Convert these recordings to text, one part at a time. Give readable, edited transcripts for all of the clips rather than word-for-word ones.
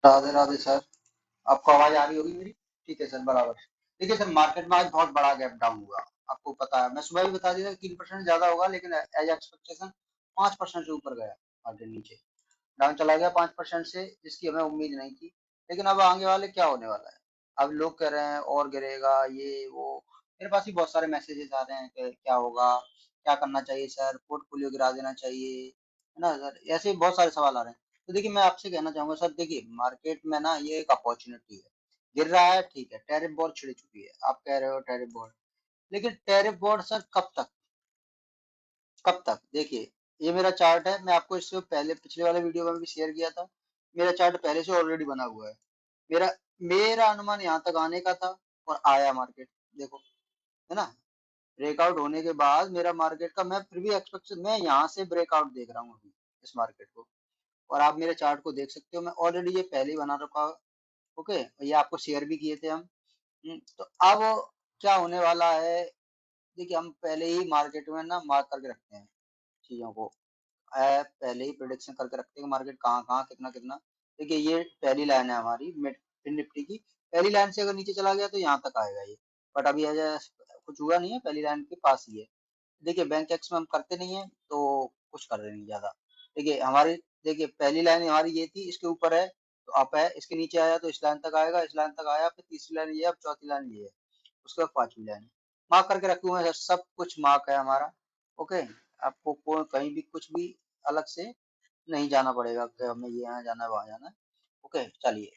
Radhe Radhe sir. आपको आवाज आ रही होगी मेरी? ठीक है सर, बराबर। देखिए सर, मार्केट में आज बहुत बड़ा गैप डाउन हुआ। आपको पता है, मैं सुबह भी बता दिया था 3% ज्यादा होगा, लेकिन एज एक्सपेक्टेशन 5% से ऊपर गया मार्केट नीचे। डाउन चला गया 5% से, जिसकी हमें उम्मीद नहीं थी। लेकिन अब आगे वाले क्या होने वाला है? अब लोग कह रहे हैं और गिरेगा, ये वो। मेरे पास भी बहुत सारे मैसेजेस आ रहे हैं कि क्या होगा, क्या करना चाहिए सर, पोर्टफोलियो गिरा देना चाहिए, है ना सर? ऐसे बहुत सारे सवाल आ रहे हैं। तो देखिए, मैं आपसे कहना चाहूंगा सर, देखिए मार्केट में ना ये एक अपॉर्चुनिटी है। गिर रहा है, ठीक है, टैरिफ वॉर छिड़ चुकी है, आप कह रहे हो टैरिफ वॉर। लेकिन टैरिफ वॉर सर कब तक? कब तक? देखिए, ये मेरा चार्ट है, मैं आपको इससे पहले पिछले वाले वीडियो में भी शेयर किया था। मेरा चार्ट पहले से ऑलरेडी बना हुआ है। मेरा मेरा अनुमान यहाँ तक आने का था, और आया मार्केट। देखो, है ना? ब्रेकआउट होने के बाद मेरा मार्केट का, मैं फिर भी एक्सपेक्टेशन, मैं यहाँ से ब्रेकआउट देख रहा हूँ अभी इस मार्केट को। और आप मेरे चार्ट को देख सकते हो, मैं ऑलरेडी ये पहले ही बना रखा। ओके, ये आपको शेयर भी किए थे हम। तो अब क्या होने वाला है? देखिए, हम पहले ही मार्केट में ना मार्क करके रखते हैं चीजों को। पहले ही प्रिडिक्शन करके रखते हैं कि मार्केट कहाँ कहाँ कितना कितना। देखिए, ये पहली लाइन है हमारी मिड निफ्टी की। पहली लाइन से अगर नीचे चला गया तो यहाँ तक आएगा ये। बट अभी कुछ हुआ नहीं है, पहली लाइन के पास ही है। देखिए, बैंक एक्स में हम करते नहीं है, तो कुछ कर रहे नहीं ज्यादा। देखिए हमारी, देखिए पहली लाइन हमारी ये थी, इसके ऊपर है तो अप है, इसके नीचे आया तो इस लाइन तक आएगा, इस लाइन तक आया, फिर तीसरी लाइन ये है, अब चौथी लाइन ये है, उसके बाद पांचवी लाइन। मार्क करके रखे हुए हैं सर, सब कुछ मार्क है हमारा। ओके, आपको कोई कहीं भी कुछ भी अलग से नहीं जाना पड़ेगा कि हमें ये यहाँ जाना है वहां जाना है। ओके, चलिए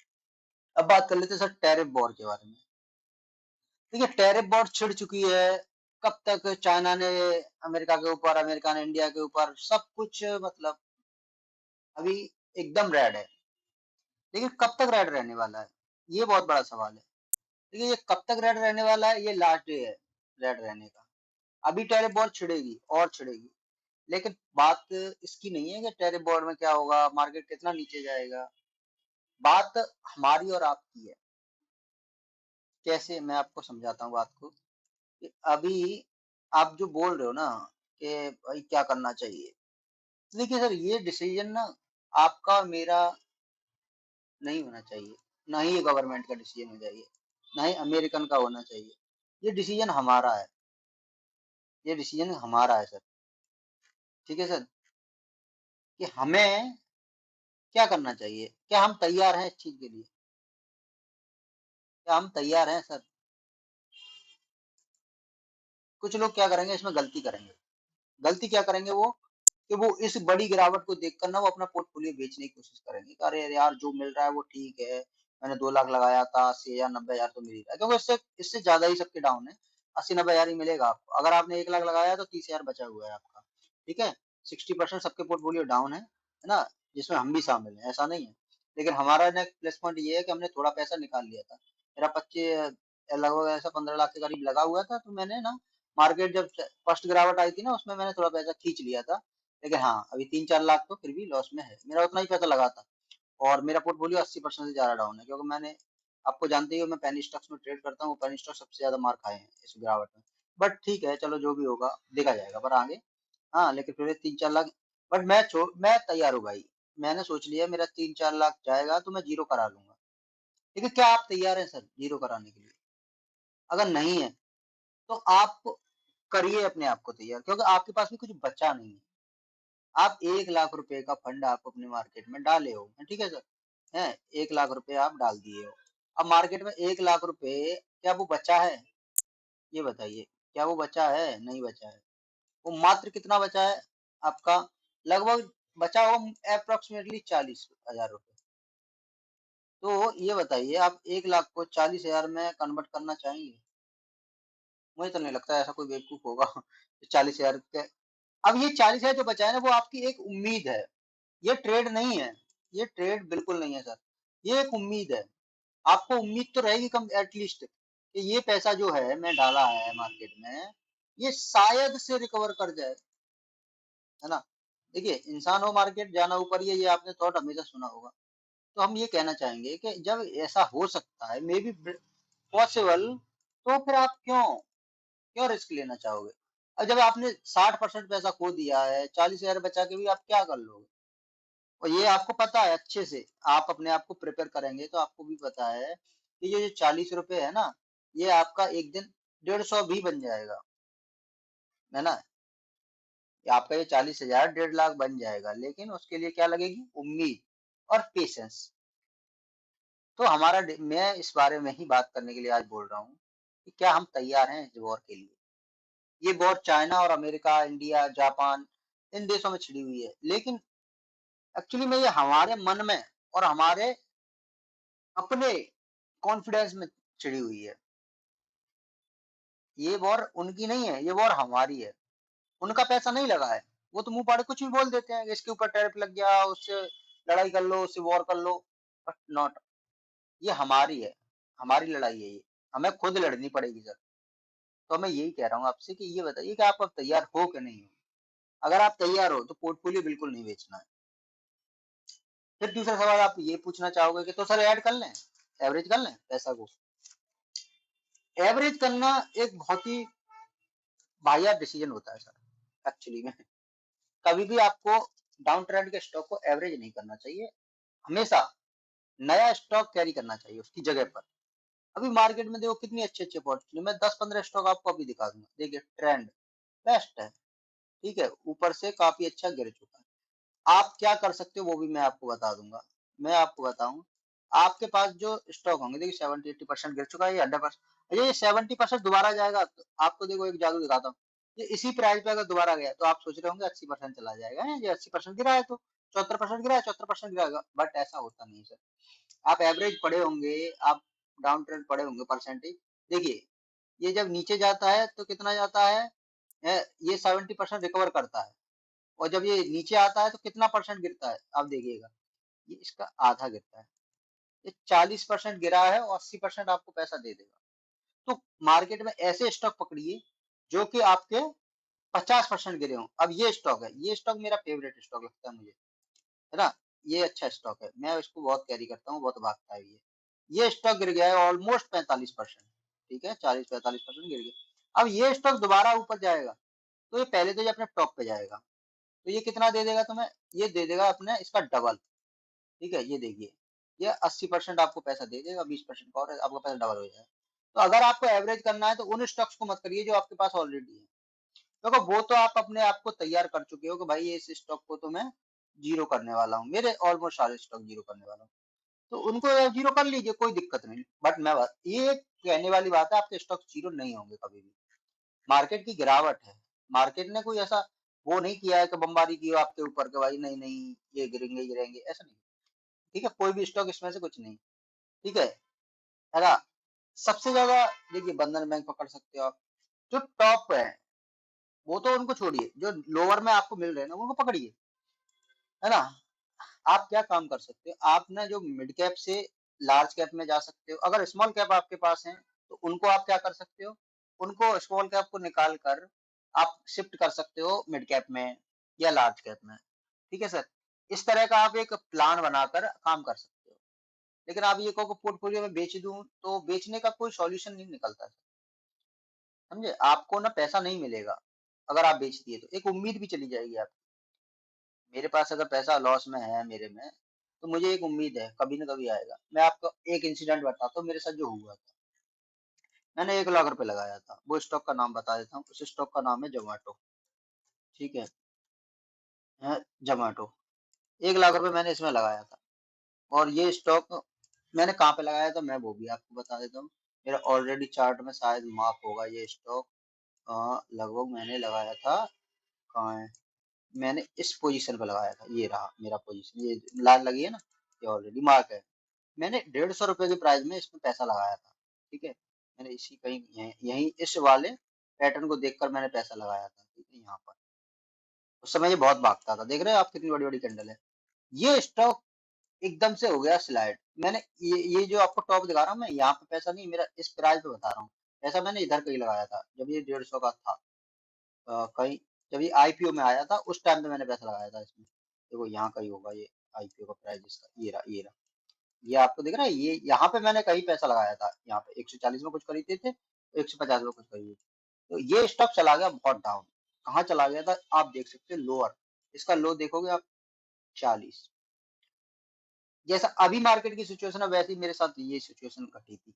अब बात कर लेते हैं सर टैरिफ वॉर के बारे में। देखिए, टैरिफ वॉर छिड़ चुकी है। कब तक? चाइना ने अमेरिका के ऊपर, अमेरिका ने इंडिया के ऊपर, सब कुछ मतलब अभी एकदम रेड है। लेकिन कब तक रेड रहने वाला है, ये बहुत बड़ा सवाल है। देखिए, ये कब तक रेड रहने वाला है, ये लास्ट डे है रेड रहने का। अभी टैरिफ वॉर छिड़ेगी और छिड़ेगी। लेकिन बात इसकी नहीं है कि टैरिफ वॉर में क्या होगा, मार्केट कितना नीचे जाएगा। बात हमारी और आपकी है। कैसे, मैं आपको समझाता हूँ बात को। कि अभी आप जो बोल रहे हो ना कि भाई क्या करना चाहिए, तो देखिए सर, ये डिसीजन ना आपका और मेरा नहीं होना चाहिए। ना ही ये गवर्नमेंट का डिसीजन हो जाइए, ना ही अमेरिकन का होना चाहिए। ये डिसीजन हमारा है। ये डिसीजन हमारा है सर। ठीक है सर, कि हमें क्या करना चाहिए, क्या हम तैयार हैं इस चीज के लिए? क्या हम तैयार हैं सर? कुछ लोग क्या करेंगे, इसमें गलती करेंगे। गलती क्या करेंगे वो? कि वो इस बड़ी गिरावट को देखकर ना वो अपना पोर्टफोलियो बेचने की कोशिश करेंगे कि अरे यार, जो मिल रहा है वो ठीक है। मैंने 2 लाख लगाया था, 80,000 90,000 तो मिल ही रहा है, क्योंकि इससे इससे ज्यादा ही सबके डाउन है। 80 90 हजार ही मिलेगा आपको। अगर आपने 1 लाख लगाया तो 30,000 बचा हुआ है आपका। ठीक है, 60% सबके पोर्टफोलियो डाउन है ना? जिसमें हम भी शामिल हैं, ऐसा नहीं है। लेकिन हमारा ना प्लस पॉइंट ये है कि हमने थोड़ा पैसा निकाल लिया था। मेरा 25 लगभग ऐसा 15 लाख के करीब लगा हुआ था, तो मैंने ना मार्केट जब फर्स्ट गिरावट आई थी ना, उसमें मैंने थोड़ा पैसा खींच लिया था। लेकिन हाँ, अभी 3 4 लाख तो फिर भी लॉस में है, मेरा उतना ही पैसा लगा था। और मेरा पोर्टफोलियो 80% से ज्यादा डाउन है, क्योंकि मैंने, आपको जानते ही हो, मैं पेनी स्टॉक्स में ट्रेड करता हूँ। पेनी स्टॉक सबसे ज्यादा मार खाए हैं इस गिरावट में। बट ठीक है, चलो जो भी होगा देखा जाएगा पर आगे। हाँ, लेकिन फिर 3 4 लाख। बट मैं तैयार हूँ भाई। मैंने सोच लिया, मेरा 3 4 लाख जाएगा तो मैं जीरो करा लूंगा। लेकिन क्या आप तैयार हैं सर जीरो कराने के लिए? अगर नहीं है तो आप करिए अपने आप को तैयार, क्योंकि आपके पास भी कुछ बचा नहीं है। आप 1 लाख रुपए का फंड आप अपने मार्केट में डाले हो, ठीक है सर? है, 1 लाख रुपए आप डाल दिए हो। अब मार्केट में 1 लाख रुपए, क्या वो बचा है? ये बताइए, क्या वो बचा है? नहीं बचा है। वो मात्र कितना बचा है आपका? लगभग बचा हो अप्रोक्सीमेटली 40,000 रुपए। तो ये बताइए, आप 1 लाख को 40,000 में कन्वर्ट करना चाहेंगे? मुझे तो नहीं लगता ऐसा कोई बेवकूफ होगा। 40,000 के, अब ये 40,000 जो बचा है ना, वो आपकी एक उम्मीद है। ये ट्रेड नहीं है। ये ट्रेड बिल्कुल नहीं है सर। ये एक उम्मीद है। आपको उम्मीद तो रहेगी कम एटलीस्ट, कि ये पैसा जो है मैं डाला है मार्केट में, ये शायद से रिकवर कर जाए, है ना? देखिए, इंसान हो मार्केट जाना ऊपर, ये आपने थॉट हमेशा सुना होगा। तो हम ये कहना चाहेंगे कि जब ऐसा हो सकता है, मे बी पॉसिबल, तो फिर आप क्यों क्यों रिस्क लेना चाहोगे? और जब आपने 60% पैसा खो दिया है, 40,000 बचा के भी आप क्या कर लोगे? और ये आपको पता है अच्छे से, आप अपने आप को प्रिपेयर करेंगे तो आपको भी पता है कि ये जो 40 रुपए है ना, ये आपका एक दिन 150 भी बन जाएगा, है ना। ये आपका ये 40,000 1.5 लाख बन जाएगा, लेकिन उसके लिए क्या लगेगी? उम्मीद और पेशेंस। तो मैं इस बारे में ही बात करने के लिए आज बोल रहा हूँ कि क्या हम तैयार हैं इस वॉर के लिए। ये वॉर चाइना और अमेरिका, इंडिया, जापान, इन देशों में छिड़ी हुई है, लेकिन एक्चुअली में ये हमारे मन में और हमारे अपने कॉन्फिडेंस में छिड़ी हुई है। ये वॉर उनकी नहीं है, ये वॉर हमारी है। उनका पैसा नहीं लगा है, वो तो मुंह फाड़े कुछ भी बोल देते हैं कि इसके ऊपर टैरिफ लग गया, उससे लड़ाई कर लो, उससे वॉर कर लो, बट नॉट। ये हमारी है, हमारी लड़ाई है ये, हमें खुद लड़नी पड़ेगी सर। तो मैं यही कह रहा हूँ आपसे कि ये बताइए कि आप अब तैयार हो कि नहीं हो। अगर आप तैयार हो तो पोर्टफोलियो बिल्कुल नहीं बेचना है। फिर दूसरा सवाल आप ये पूछना चाहोगे कि तो सर ऐड कर लें, एवरेज कर लें पैसा को। एवरेज करना एक बहुत ही वाहियात डिसीजन होता है सर एक्चुअली में। कभी भी आपको डाउन ट्रेंड के स्टॉक को एवरेज नहीं करना चाहिए, हमेशा नया स्टॉक कैरी करना चाहिए उसकी जगह पर। अभी मार्केट में देखो कितनी अच्छी अच्छी अपॉर्चुनिटी, मैं 10-15 स्टॉक आपको अभी दिखा दूंगा। देखिए ट्रेंड बेस्ट है, ठीक है, ऊपर से काफी अच्छा गिर चुका है। आप क्या कर सकते हो वो भी मैं आपको बता दूंगा। मैं आपको बताऊं, आपके पास जो स्टॉक होंगे, देखिए 70-80% गिर चुका है, ये 100%, ये 70% दोबारा जाएगा तो आपको देखो एक जादू दिखाता हूँ। ये इसी प्राइस पे अगर दोबारा गया तो आप सोच रहे होंगे 80% चला जाएगा, ये 80% गिरा है तो 74% गिरा है, 74% गिराएगा, बट ऐसा होता नहीं सर। आप एवरेज पढ़े होंगे, आप डाउन ट्रेंड पढ़े होंगे परसेंटेज। देखिए ये जब नीचे जाता है तो कितना जाता है, ये 70% रिकवर करता है, और जब ये नीचे आता है तो कितना परसेंट गिरता है आप देखिएगा, ये इसका आधा गिरता है। ये 40% गिरा है और 80% आपको पैसा दे देगा। तो मार्केट में ऐसे स्टॉक पकड़िए जो कि आपके 50% गिरे हों। अब ये स्टॉक है, ये स्टॉक मेरा फेवरेट स्टॉक लगता है मुझे, है ना। ये अच्छा स्टॉक है, मैं इसको बहुत कैरी करता हूँ, बहुत भागता है ये स्टॉक गिर गया है ऑलमोस्ट 45%, ठीक है, 40-45% गिर गया। अब ये स्टॉक दोबारा ऊपर जाएगा तो ये पहले तो ये अपने टॉप पे जाएगा, तो ये कितना दे देगा तुम्हें? ये दे देगा अपने इसका डबल, ठीक है। ये देखिए ये 80% आपको पैसा दे देगा, 20% का, और आपका पैसा डबल हो जाएगा। तो अगर आपको एवरेज करना है तो उन स्टॉक्स को मत करिए जो आपके पास ऑलरेडी है, देखो वो तो आप अपने आप को तैयार कर चुके हो कि भाई इस स्टॉक को तो मैं जीरो करने वाला हूँ, मेरे ऑलमोस्ट सारे स्टॉक जीरो करने वाला हूँ, तो उनको जीरो कर लीजिए, कोई दिक्कत नहीं। बट ये कहने वाली बात है, आपके स्टॉक जीरो नहीं होंगे कभी भी। मार्केट की गिरावट है, मार्केट ने कोई ऐसा वो नहीं किया है कि बमबारी की हो आपके ऊपर के भाई नहीं नहीं ये गिरेंगे गिरेंगे, ऐसा नहीं, ठीक है। कोई भी स्टॉक इसमें से कुछ नहीं, ठीक है ना। सबसे ज्यादा देखिए बंधन बैंक पकड़ सकते हो आप, जो टॉप है वो तो उनको छोड़िए, जो लोअर में आपको मिल रहे हैं ना उनको पकड़िए, है ना। आप क्या काम कर सकते हो, आप ना जो मिड कैप से लार्ज कैप में जा सकते हो। अगर स्मॉल कैप आपके पास है तो उनको आप क्या कर सकते हो, उनको स्मॉल कैप को निकाल कर आप शिफ्ट कर सकते हो मिड कैप में या लार्ज कैप में, ठीक है सर। इस तरह का आप एक प्लान बनाकर काम कर सकते हो। लेकिन आप ये कहो कि पोर्टफोलियो में बेच दूं, तो बेचने का कोई सॉल्यूशन नहीं निकलता है, समझे। आपको ना पैसा नहीं मिलेगा अगर आप बेच दिए, तो एक उम्मीद भी चली जाएगी आपकी। मेरे पास अगर पैसा लॉस में है मेरे में, तो मुझे एक उम्मीद है कभी ना कभी आएगा। मैं आपको एक इंसिडेंट बताता हूँ मेरे साथ जो हुआ था। मैंने 1 लाख रुपए लगाया था, वो स्टॉक का नाम बता देता हूँ, उस स्टॉक का नाम है जोमेटो, ठीक है जोमेटो। 1 लाख रुपए मैंने इसमें लगाया था, और ये स्टॉक मैंने कहाँ पे लगाया था मैं वो भी आपको बता देता हूँ। मेरा ऑलरेडी चार्ट में शायद मार्क होगा ये स्टॉक, लगभग मैंने लगाया था, कहाँ है, मैंने इस पोजीशन पे लगाया था, ये रहा मेरा पोजीशन, ये लाल लगी है ना, ये ऑलरेडी मार्क है। मैंने 150 रुपए के प्राइस में इसमें पैसा लगाया था, ठीक है। मैंने इसी कहीं यहीं इस वाले पैटर्न को देखकर मैंने पैसा लगाया था, ठीक है, यहाँ पर। उस समय ये बहुत भागता था, देख रहे हो आप कितनी बड़ी बड़ी कैंडल है। ये स्टॉक एकदम से हो गया स्लाइड। मैंने ये जो आपको टॉप दिखा रहा हूँ, मैं यहाँ पे पैसा नहीं, मेरा इस प्राइस पे बता रहा हूँ, पैसा मैंने इधर कहीं लगाया था जब ये 150 का था, कहीं जब ये आईपीओ में आया था उस टाइम पे मैंने पैसा लगाया था इसमें। देखो यहाँ कहीं होगा ये आईपीओ का प्राइस इसका, ये रहा, ये आपको दिख रहा है, ये यहाँ पे मैंने कहीं पैसा लगाया था, यहाँ पे 140 में कुछ खरीदे थे, 150 में कुछ खरीदे थे। तो ये स्टॉक चला गया बहुत डाउन। कहाँ चला गया था आप देख सकते हो, लोअर, इसका लो देखोगे आप 40, जैसा अभी मार्केट की सिचुएशन है वैसे ही मेरे साथ ये सिचुएशन घटी थी।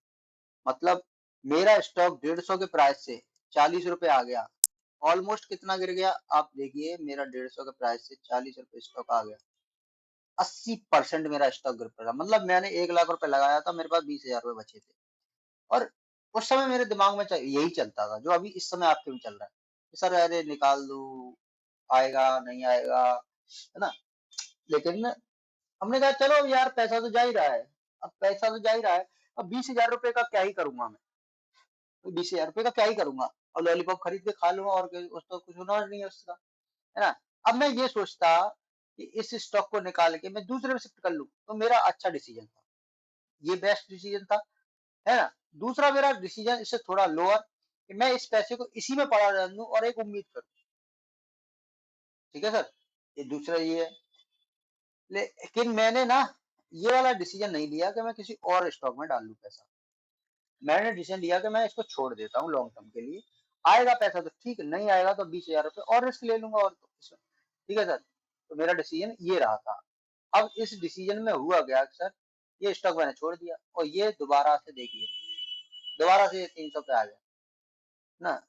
मतलब मेरा स्टॉक 150 के प्राइस से 40 रुपए आ गया। ऑलमोस्ट कितना गिर गया आप देखिए, मेरा 150 के प्राइस से 40 रुपए स्टॉक आ गया। 80% मेरा स्टॉक गिर पड़ा। मतलब मैंने 1 लाख रुपए लगाया था, मेरे पास 20,000 रुपए बचे थे। और उस समय मेरे दिमाग में यही चलता था जो अभी इस समय आपके भी चल रहा है कि सर अरे निकाल दो, आएगा नहीं आएगा, है ना। लेकिन हमने कहा चलो यार पैसा तो जा ही रहा है, अब पैसा तो जा ही रहा है, अब 20,000 रुपए का क्या ही करूंगा मैं, 20,000 रुपए का क्या ही करूंगा, और लॉलीपॉप खरीद के खा लूंगा और उसका कुछ होना नहीं है उसका, है ना। अब मैं ये सोचता कि इस स्टॉक को निकाल के मैं दूसरे में शिफ्ट कर लूं तो मेरा अच्छा डिसीजन था, ये बेस्ट डिसीजन था, है ना। दूसरा मेरा डिसीजन इससे थोड़ा लोअर कि मैं इस पैसे को इसी में पड़ा रहने दूं और एक उम्मीद करूं। ठीक है सर, ये दूसरा ये है। लेकिन मैंने ना ये वाला डिसीजन नहीं लिया कि मैं किसी और स्टॉक में डाल लूं पैसा। मैंने डिसीजन लिया कि मैं इसको छोड़ देता हूँ लॉन्ग टर्म के लिए। आएगा पैसा तो ठीक, नहीं आएगा तो 20,000 रुपए और रिस्क ले लूंगा, और तो इसमें ठीक है सर। तो मेरा डिसीजन ये रहा था। अब इस डिसीजन में हुआ क्या सर, ये स्टॉक मैंने छोड़ दिया और ये दोबारा से देखिए, दोबारा से 300 पे आ गया ना।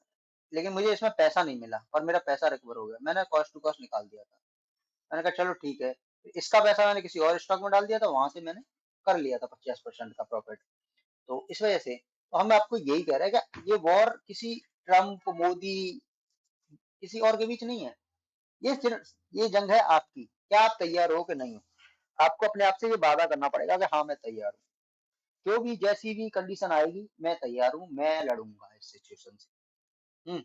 लेकिन मुझे इसमें पैसा नहीं मिला और मेरा पैसा रिकवर हो गया, मैंने कॉस्ट टू कॉस्ट निकाल दिया था। मैंने कहा चलो ठीक है, इसका पैसा मैंने किसी और स्टॉक में डाल दिया था, वहां से मैंने कर लिया था 50% का प्रॉफिट। तो इस वजह से तो हम आपको यही कह रहे हैं कि ये वॉर किसी ट्रम्प मोदी किसी और के बीच नहीं है, ये सिर्फ ये जंग है आपकी, क्या आप तैयार हो कि नहीं हो। आपको अपने आप से ये वादा करना पड़ेगा कि हाँ मैं तैयार हूँ, जो भी जैसी भी कंडीशन आएगी मैं तैयार हूँ, मैं लड़ूंगा इस सिचुएशन से।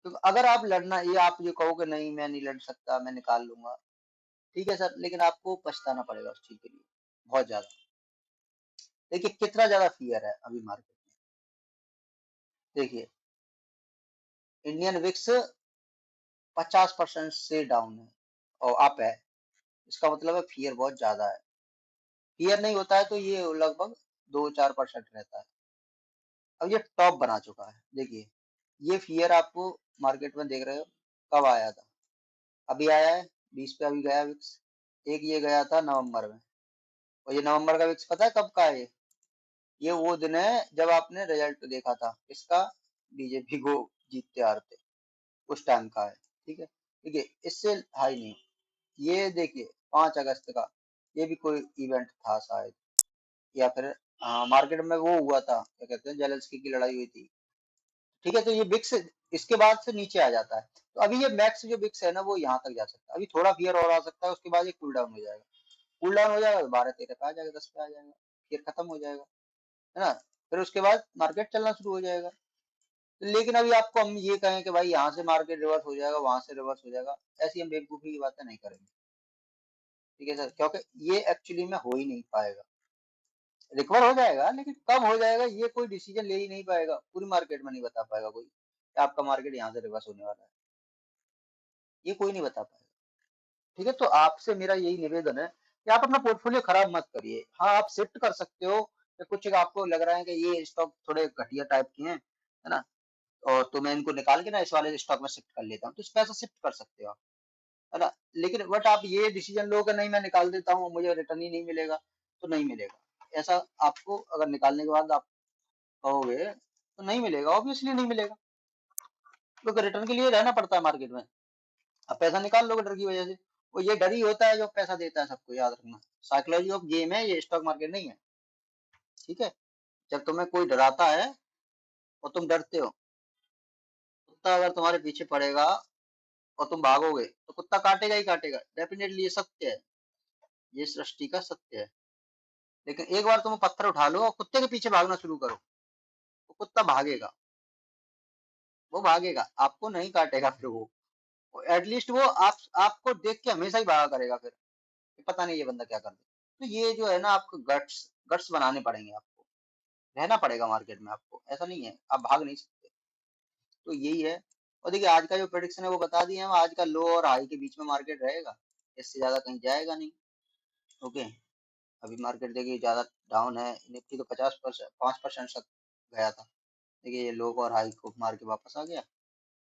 तो अगर आप लड़ना ये आप ये कहो कि नहीं मैं नहीं लड़ सकता मैं निकाल लूंगा, ठीक है सर, लेकिन आपको पछताना पड़ेगा उस चीज के लिए बहुत ज्यादा। देखिए कितना ज्यादा फियर है अभी मार्केट में। देखिए इंडियन विक्स 50% से डाउन है और अप है, इसका मतलब है फियर बहुत ज्यादा है। फियर नहीं होता है तो ये लगभग 2-4% रहता है। अब ये टॉप बना चुका है। देखिए ये फियर आपको मार्केट में देख रहे हो कब आया था, अभी आया है 20 पे अभी गया विक्स। एक ये गया था नवंबर में, और ये नवंबर का विक्स पता है कब का है ये वो दिन है जब आपने रिजल्ट देखा था इसका, बीजेपी को जीतते हारते, उस टाइम का है। ठीक है, ठीक है, इससे हाई नहीं। ये देखिए 5 अगस्त का, ये भी कोई इवेंट था शायद, या फिर मार्केट में वो हुआ था क्या कहते हैं जेलेंस्की की लड़ाई हुई थी। ठीक है, तो ये बिक्स इसके बाद से नीचे आ जाता है। तो अभी ये मैक्स जो बिक्स है ना वो यहाँ तक जा सकता है, अभी थोड़ा फियर और आ सकता है, उसके बाद ये कूल डाउन हो जाएगा। कूल डाउन हो जाएगा तो 12-13 पे आ जाएगा, 10 पे आ जाएगा, फिर खत्म हो जाएगा, है ना। फिर उसके बाद मार्केट चलना शुरू हो जाएगा। लेकिन अभी आपको हम ये कहें कि भाई यहाँ से मार्केट रिवर्स हो जाएगा वहां से रिवर्स हो जाएगा, ऐसी हम बेवकूफी की बातें नहीं करेंगे। ठीक है सर, क्योंकि ये एक्चुअली में हो ही नहीं पाएगा। रिकवर हो जाएगा लेकिन कब हो जाएगा ये कोई डिसीजन ले ही नहीं पाएगा, पूरी मार्केट में नहीं बता पाएगा कोई कि आपका मार्केट यहाँ से रिवर्स होने वाला है, ये कोई नहीं बता पाएगा। ठीक है, तो आपसे मेरा यही निवेदन है कि आप अपना पोर्टफोलियो खराब मत करिए। हाँ आप शिफ्ट कर सकते हो कि कुछ आपको लग रहा है कि ये स्टॉक थोड़े घटिया टाइप के हैं, है ना, और तो मैं इनको निकाल के ना इस वाले स्टॉक में शिफ्ट कर लेता हूँ, तो इस पैसा शिफ्ट कर सकते हो आप, है ना। लेकिन बट आप ये डिसीजन लो कि नहीं मैं निकाल देता हूँ मुझे रिटर्न ही नहीं मिलेगा, तो नहीं मिलेगा ऐसा। आपको अगर निकालने के बाद आप कहोगे तो नहीं मिलेगा, ऑब्वियसली नहीं मिलेगा, क्योंकि रिटर्न के लिए रहना पड़ता है मार्केट में। अब पैसा निकाल लोगे डर की वजह से, वो ये डर ही होता है जो पैसा देता है सबको, याद रखना। साइकोलॉजी ऑफ गेम है ये, स्टॉक मार्केट नहीं है। ठीक है, जब तुम्हें कोई डराता है और तुम डरते हो, कुत्ता अगर तुम्हारे पीछे पड़ेगा और तुम भागोगे तो कुत्ता काटेगा ही काटेगा, डेफिनेटली ये सत्य है, ये सृष्टि का सत्य है। लेकिन एक बार तुम पत्थर उठा लो और कुत्ते के पीछे भागना शुरू करो तो कुत्ता भागेगा, वो भागेगा, आपको नहीं काटेगा। फिर वो एटलीस्ट वो आपको देख के हमेशा ही भागा करेगा फिर, कि पता नहीं ये बंदा क्या कर दे। तो ये जो है ना आपको गट्स गट्स बनाने पड़ेंगे, आपको रहना पड़ेगा मार्केट में, आपको ऐसा नहीं है आप भाग नहीं सकते। तो यही है। और देखिए आज का जो प्रेडिक्शन है वो बता दिए हम, आज का लो और हाई के बीच में मार्केट रहेगा, इससे ज्यादा कहीं जाएगा नहीं। ओके, अभी मार्केट देखिए ज्यादा डाउन है, निफ्टी तो 5% तक गया था। देखिए ये लो और हाई को मार के वापस आ गया,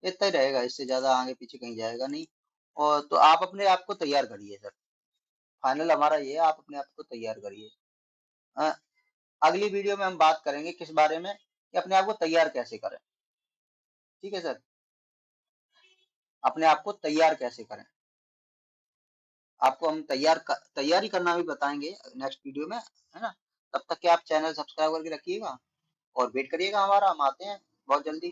इतना ही रहेगा, इससे ज्यादा आगे पीछे कहीं जाएगा नहीं। और तो आप अपने आप को तैयार करिए सर, फाइनल हमारा ये है, आप अपने आप को तैयार करिए। अ, अगली वीडियो में हम बात करेंगे किस बारे में, कि अपने आप को तैयार कैसे करें। ठीक है सर, अपने आप को तैयार कैसे करें, आपको हम तैयारी करना भी बताएंगे नेक्स्ट वीडियो में, है ना। तब तक के आप चैनल सब्सक्राइब करके रखिएगा और वेट करिएगा हमारा, हम आते हैं बहुत जल्दी।